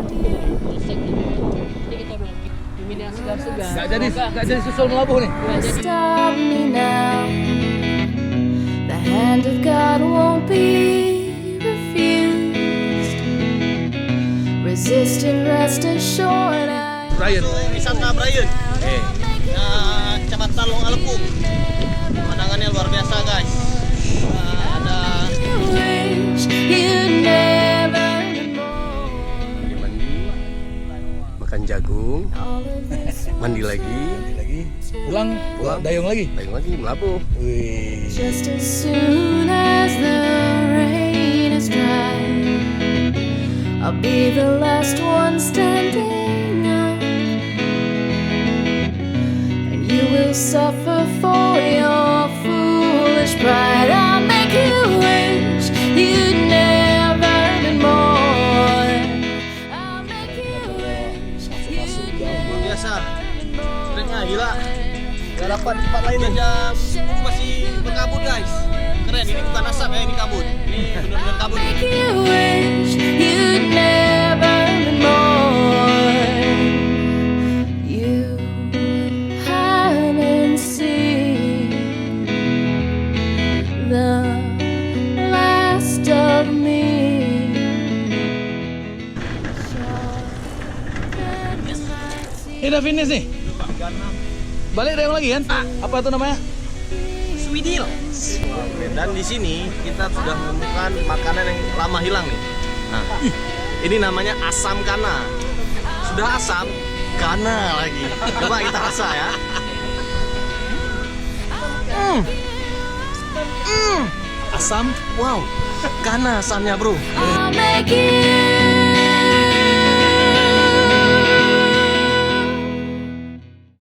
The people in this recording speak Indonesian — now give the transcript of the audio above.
Jadi kita bilang minum yang segar-segar. Gak jadi susul melabuh nih. Stop me now. The hand of God won't be refused. Resist and rest assured. Brian. Wisata Brian. Kecamatan Long Alpung. Pemandangannya luar biasa guys. Ada mandi, makan jagung, mandi lagi, Pulang dayung lagi. melabuh. Wih. Just as soon as the rain is dry, I'll be the last one standing up, and you will suffer for your foolish pride. I'll make you wish you'd never been born. I'll make you wish you'd Luar biasa. Trennya gila. Gak dapat tempat lain nih. Jam masih berkabut guys. Keren, ini bukan asap ya, ini kabut. Ini benar-benar kabut. make you wish you'd never been born. You haven't seen the last of me. Ini udah finish nih. Balik dayung lagi kan? Apa itu namanya? Swidil. Dan di sini kita sudah menemukan makanan yang lama hilang nih. Nah, ini namanya asam kana. Sudah asam, kana lagi. Coba kita rasa ya. Asam. Wow, kana asamnya bro. I'll make you